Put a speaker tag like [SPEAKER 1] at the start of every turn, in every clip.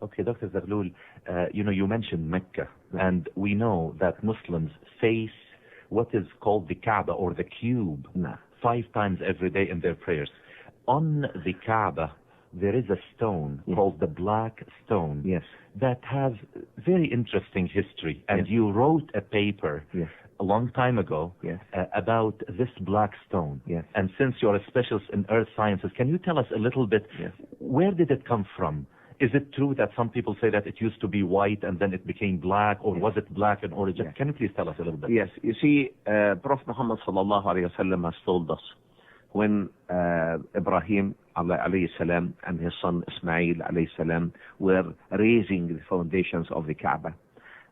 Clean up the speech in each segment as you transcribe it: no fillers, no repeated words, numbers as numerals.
[SPEAKER 1] Okay, Dr. Zaghloul, you mentioned Mecca, and we know that Muslims face what is called the Kaaba or the cube 5 times every day in their prayers. On the Kaaba, there is a stone called the Black Stone that has very interesting history, and you wrote a paper a long time ago about this Black Stone. And since you're a specialist in earth sciences, can you tell us a little bit, where did it come from? Is it true that some people say that it used to be white and then it became black, or was it black in origin? Can you please tell us a little bit?
[SPEAKER 2] Yes, you see, Prophet Muhammad sallallahu alayhi wa sallam has told us when Ibrahim alayhi salam and his son Ismail alayhi salam were raising the foundations of the Kaaba.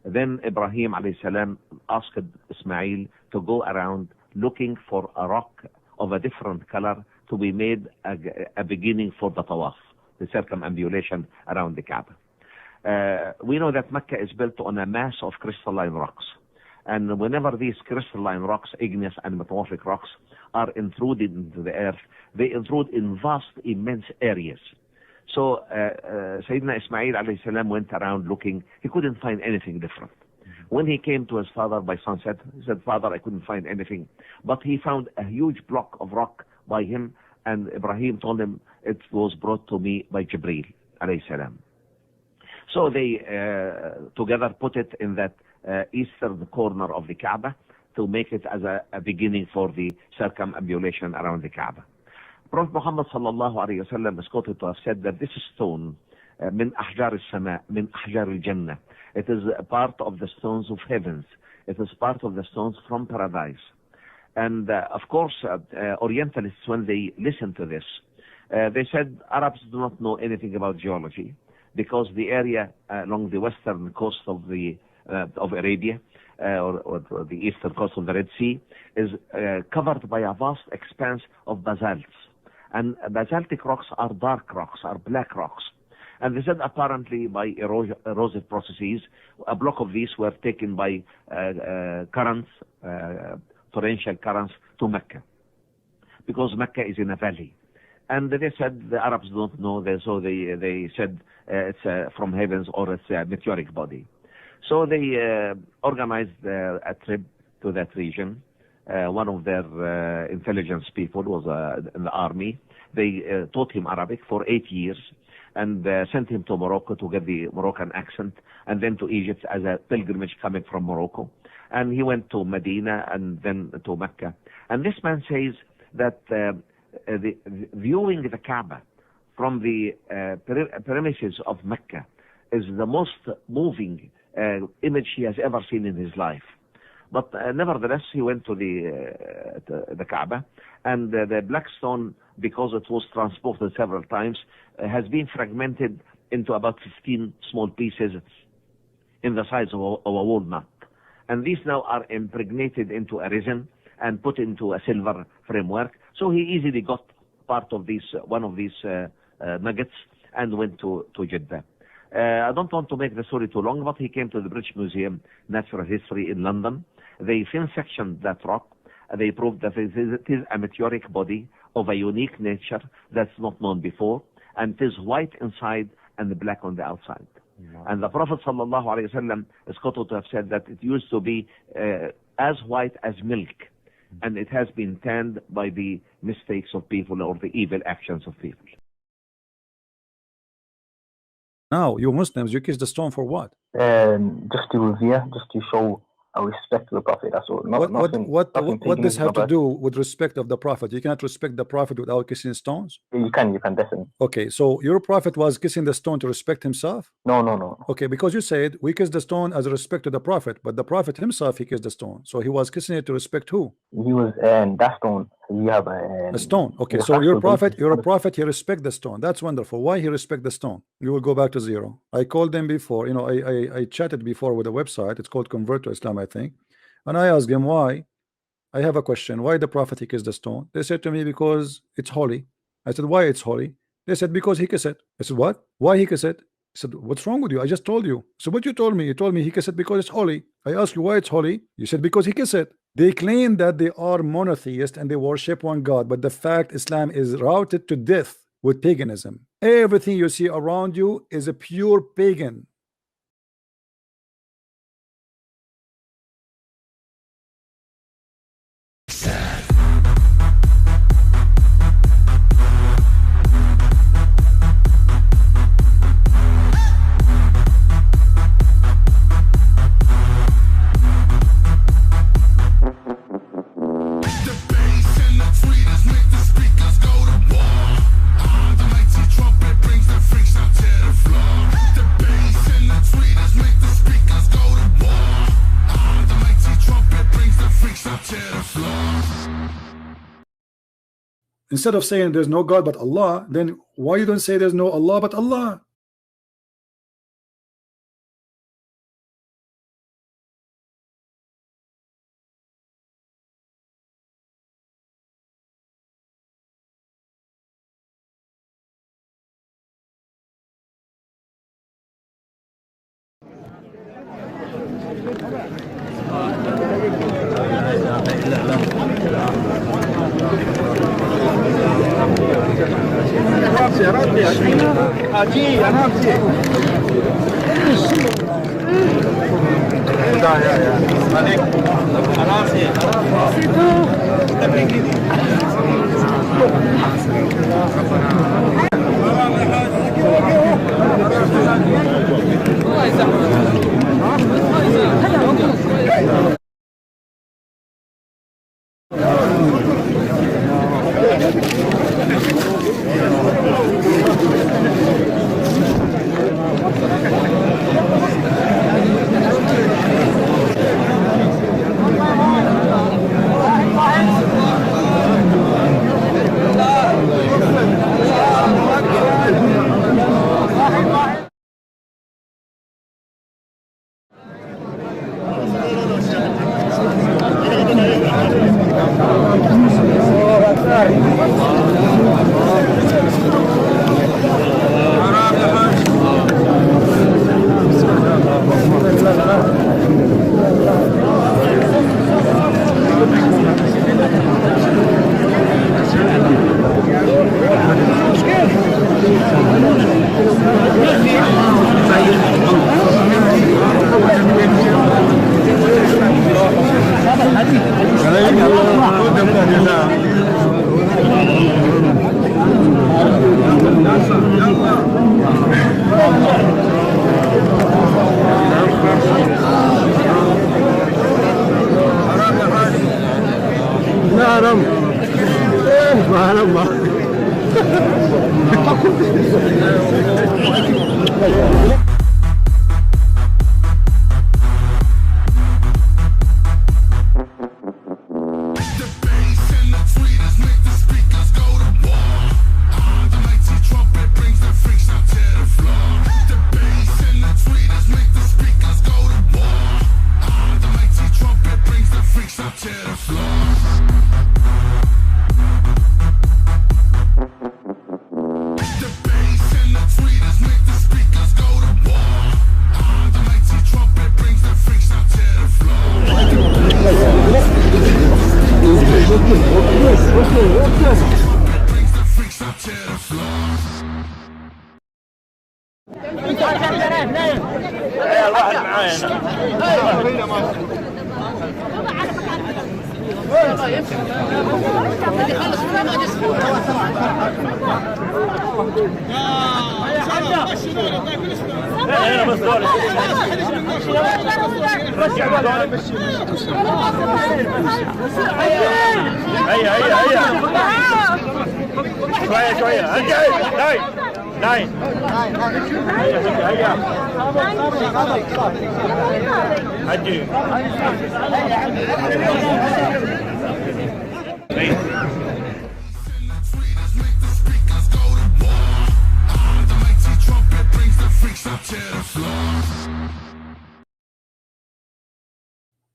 [SPEAKER 2] Then Ibrahim alayhi salam asked Ismail to go around looking for a rock of a different color to be made a beginning for the tawaf, the circumambulation around the Kaaba. We know that Mecca is built on a mass of crystalline rocks. And whenever these crystalline rocks, igneous and metamorphic rocks, are intruded into the earth, they intrude in vast, immense areas. So Sayyidina Ismail alayhi salam went around looking. He couldn't find anything different. When he came to his father by sunset, he said, "Father, I couldn't find anything." But he found a huge block of rock by him, and Ibrahim told him, "It was brought to me by Jibreel alayhi salam." So they together put it in that eastern corner of the Kaaba to make it as a beginning for the circumambulation around the Kaaba. Prophet Muhammad sallallahu alayhi wa sallam is quoted to have said that this stone, min ahjar al-sama, min ahjar al-jannah, it is a part of the stones of heavens. It is part of the stones from paradise. And of course, Orientalists, when they listen to this, they said Arabs do not know anything about geology, because the area along the western coast of Arabia, or the eastern coast of the Red Sea, is covered by a vast expanse of basalts. And basaltic rocks are dark rocks, are black rocks. And they said apparently by erosive processes, a block of these were taken by currents, torrential currents, to Mecca, because Mecca is in a valley. And they said the Arabs don't know, so they said it's from heavens, or it's a meteoric body. So they organized a trip to that region. One of their intelligence people was in the army. They taught him Arabic for 8 years and sent him to Morocco to get the Moroccan accent, and then to Egypt as a pilgrimage coming from Morocco. And he went to Medina and then to Mecca. And this man says that viewing the Kaaba from the premises of Mecca is the most moving image he has ever seen in his life. But nevertheless, he went to the Kaaba, and the black stone, because it was transported several times, has been fragmented into about 15 small pieces in the size of a walnut. And these now are impregnated into a resin and put into a silver framework. So he easily got part of these, one of these nuggets, and went to Jeddah. I don't want to make the story too long, but he came to the British Museum Natural History in London. They thin-sectioned that rock. They proved that it is a meteoric body of a unique nature that's not known before, and it is white inside and black on the outside. And the Prophet sallallahu alaihi wasallam is quoted to have said that it used to be as white as milk, and it has been tanned by the mistakes of people or the evil actions of people.
[SPEAKER 3] Now, you Muslims, you kiss the stone for what?
[SPEAKER 4] Just to revere, just to show our respect to the Prophet. That's all.
[SPEAKER 3] What does have to do with respect of the Prophet? You cannot respect the Prophet without kissing stones?
[SPEAKER 4] You can definitely.
[SPEAKER 3] Okay, so your Prophet was kissing the stone to respect himself?
[SPEAKER 4] No.
[SPEAKER 3] Okay, because you said we kiss the stone as a respect to the Prophet, but the Prophet himself, he kissed the stone. So he was kissing it to respect who?
[SPEAKER 4] He was that stone. You have
[SPEAKER 3] a stone. Okay, so your prophet, he respect the stone. That's wonderful. Why he respect the stone? You will go back to zero. I called them before. You know, I chatted before with a website. It's called Convert to Islam, I think. And I asked him why. I have a question. Why the prophet he kissed the stone? They said to me because it's holy. I said why it's holy? They said because he kissed it. I said what? Why he kissed it? I said what's wrong with you? I just told you. So what you told me? You told me he kissed it because it's holy. I asked you why it's holy. You said because he kissed it. They claim that they are monotheist and they worship one God, but the fact Islam is routed to death with paganism. Everything you see around you is a pure pagan. Instead of saying there's no God but Allah, then why you don't say there's no Allah but Allah?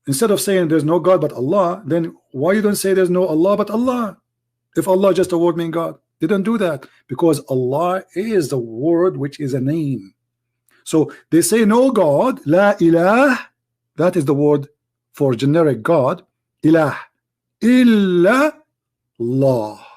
[SPEAKER 3] Instead of saying there's no God but Allah, then why you don't say there's no Allah but Allah? If Allah just a word mean God, they don't do that because Allah is the word which is a name. So they say no God, la ilah, that is the word for generic God, ilah, illa Allah.